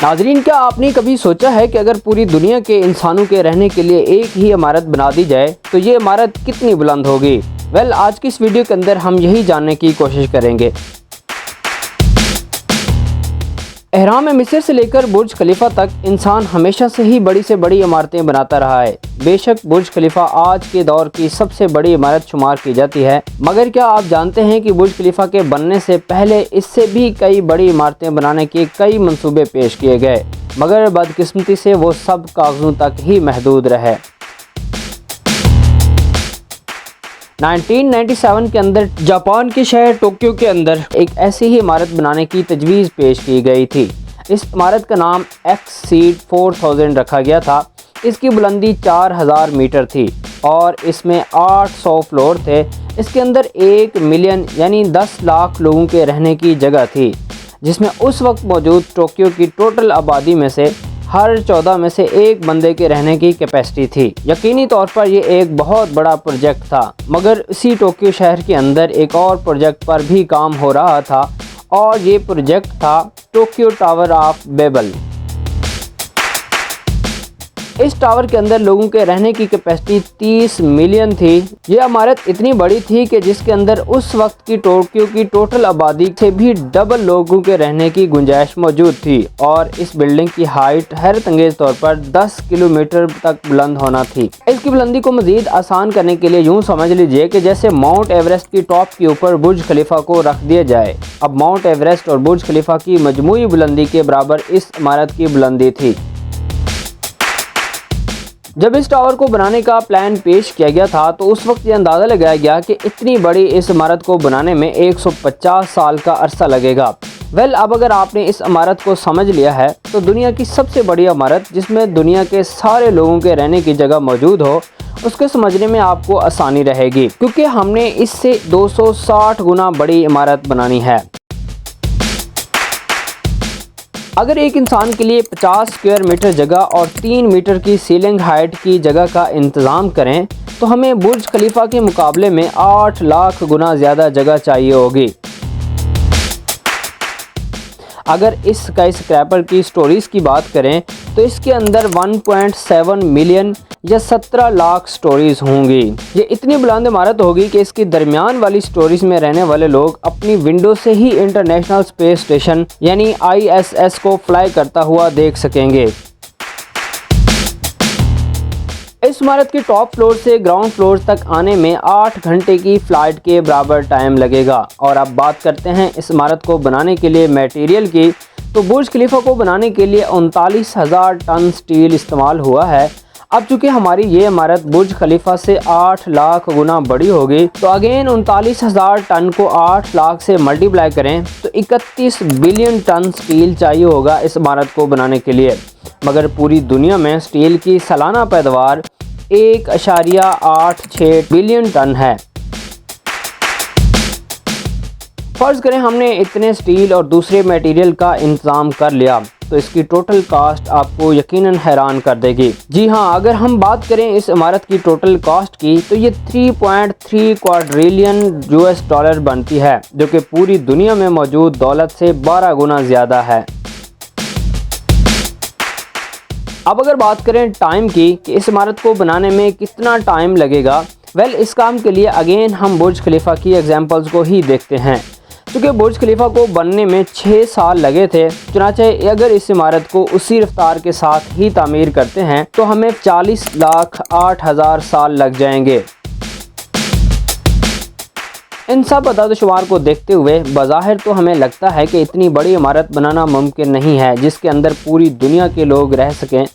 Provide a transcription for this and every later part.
नाजरीन, क्या आपने कभी सोचा है कि अगर पूरी दुनिया के इंसानों के रहने के लिए एक ही इमारत बना दी जाए तो ये इमारत कितनी बुलंद होगी? आज की इस वीडियो के अंदर हम यही जानने की कोशिश करेंगे। एहराम मिस्र से लेकर बुर्ज खलीफा तक इंसान हमेशा से ही बड़ी से बड़ी इमारतें बनाता रहा है। बेशक बुर्ज खलीफा आज के दौर की सबसे बड़ी इमारत शुमार की जाती है, मगर क्या आप जानते हैं कि बुर्ज खलीफा के बनने से पहले इससे भी कई बड़ी इमारतें बनाने के कई मंसूबे पेश किए गए, मगर बदकिस्मती से वो सब कागजों तक ही महदूद रहे। 1997 के अंदर जापान के शहर टोक्यो के अंदर एक ऐसी ही इमारत बनाने की तजवीज़ पेश की गई थी। इस इमारत का नाम एक्सीड 4000 रखा गया था। इसकी बुलंदी 4000 मीटर थी और इसमें 800 फ्लोर थे। इसके अंदर 1 मिलियन यानी 10 लाख लोगों के रहने की जगह थी, जिसमें उस वक्त मौजूद टोक्यो की टोटल आबादी में से हर 14 में से एक बंदे के रहने की कैपेसिटी थी। यकीनी तौर पर यह एक बहुत बड़ा प्रोजेक्ट था, मगर इसी टोक्यो शहर के अंदर एक और प्रोजेक्ट पर भी काम हो रहा था और ये प्रोजेक्ट था टोक्यो टावर ऑफ बेबल। इस टावर के अंदर लोगों के रहने की कैपेसिटी 30 मिलियन थी। यह इमारत इतनी बड़ी थी कि जिसके अंदर उस वक्त की टोक्यो की टोटल आबादी से भी डबल लोगों के रहने की गुंजाइश मौजूद थी और इस बिल्डिंग की हाइट हैरत अंगेज तौर पर 10 किलोमीटर तक बुलंद होना थी। इसकी बुलंदी को मजीद आसान करने के लिए यूँ समझ लीजिए कि जैसे माउंट एवरेस्ट की टॉप के ऊपर बुर्ज खलीफा को रख दिया जाए। अब माउंट एवरेस्ट और बुर्ज खलीफा की मजमूई बुलंदी के बराबर इस इमारत की बुलंदी थी। जब इस टावर को बनाने का प्लान पेश किया गया था तो उस वक्त ये अंदाज़ा लगाया गया कि इतनी बड़ी इस इमारत को बनाने में 150 साल का अरसा लगेगा। अब अगर आपने इस इमारत को समझ लिया है तो दुनिया की सबसे बड़ी इमारत जिसमें दुनिया के सारे लोगों के रहने की जगह मौजूद हो, उसके समझने में आपको आसानी रहेगी, क्योंकि हमने इससे 260 गुना बड़ी इमारत बनानी है। अगर एक इंसान के लिए 50 स्क्वायर मीटर जगह और 3 मीटर की सीलिंग हाइट की जगह का इंतज़ाम करें तो हमें बुर्ज खलीफा के मुकाबले में 8 लाख गुना ज़्यादा जगह चाहिए होगी। अगर इस स्काईस्क्रैपर की स्टोरीज़ की बात करें तो इसके अंदर 1.7 मिलियन या 17 लाख स्टोरीज़ होंगी। ये इतनी बुलंद इमारत होगी कि इसकी दरमियान वाली स्टोरीज़ में रहने वाले लोग अपनी विंडो से ही इंटरनेशनल स्पेस स्टेशन यानी ISS को फ्लाई करता हुआ देख सकेंगे। इस इमारत के टॉप फ्लोर से ग्राउंड फ्लोर तक आने में 8 घंटे की फ़्लाइट के बराबर टाइम लगेगा। और अब बात करते हैं इस इमारत को बनाने के लिए मटेरियल की, तो बुर्ज खलीफा को बनाने के लिए 39,000 टन स्टील इस्तेमाल हुआ है। अब चूँकि हमारी ये इमारत बुर्ज खलीफा से 8 लाख गुना बड़ी होगी तो अगेन 39,000 टन को 8 लाख से मल्टीप्लाई करें तो 31 बिलियन टन स्टील चाहिए होगा इस इमारत को बनाने के लिए। मगर पूरी दुनिया में स्टील की सालाना पैदावार 1.86 बिलियन टन है। फ़र्ज़ करें हमने इतने स्टील और दूसरे मटेरियल का इंतज़ाम कर लिया तो इसकी टोटल कास्ट आपको यकीनन हैरान कर देगी। जी हाँ, अगर हम बात करें इस इमारत की टोटल कास्ट की तो ये 3.3 क्वाड्रिलियन $US बनती है, जो कि पूरी दुनिया में मौजूद दौलत से 12 गुना ज़्यादा है। अब अगर बात करें टाइम की कि इस इमारत को बनाने में कितना टाइम लगेगा, इस काम के लिए अगेन हम बुर्ज खलीफा की एग्जांपल्स को ही देखते हैं। क्योंकि बुर्ज खलीफा को बनने में 6 साल लगे थे, चुनांचे अगर इस इमारत को उसी रफ्तार के साथ ही तामीर करते हैं तो हमें 40,08,000 साल लग जाएंगे। इन सब अदाद-ओ-शुमार को देखते हुए बज़ाहिर तो हमें लगता है कि इतनी बड़ी इमारत बनाना मुमकिन नहीं है जिसके अंदर पूरी दुनिया के लोग रह सकें।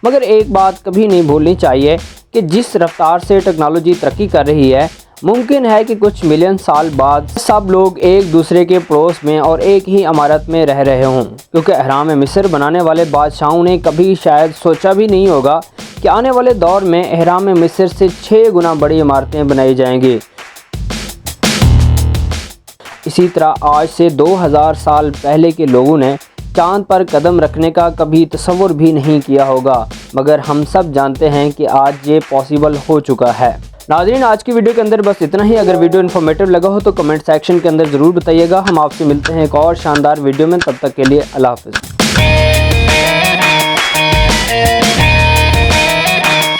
मगर एक बात कभी नहीं भूलनी चाहिए कि जिस रफ्तार से टेक्नोलॉजी तरक्की कर रही है, मुमकिन है कि कुछ मिलियन साल बाद सब लोग एक दूसरे के पड़ोस में और एक ही इमारत में रह रहे हों। क्योंकि एहराम मिस्र बनाने वाले बादशाहों ने कभी शायद सोचा भी नहीं होगा कि आने वाले दौर में एहराम मिस्र से 6 गुना बड़ी इमारतें बनाई जाएंगी। इसी तरह आज से 2000 साल पहले के लोगों ने चांद पर कदम रखने का कभी तसव्वुर भी नहीं किया होगा, मगर हम सब जानते हैं कि आज ये पॉसिबल हो चुका है। नाज़रीन, आज की वीडियो के अंदर बस इतना ही। अगर वीडियो इन्फॉर्मेटिव लगा हो तो कमेंट सेक्शन के अंदर ज़रूर बताइएगा। हम आपसे मिलते हैं एक और शानदार वीडियो में, तब तक के लिए अल्लाह हाफ़िज़।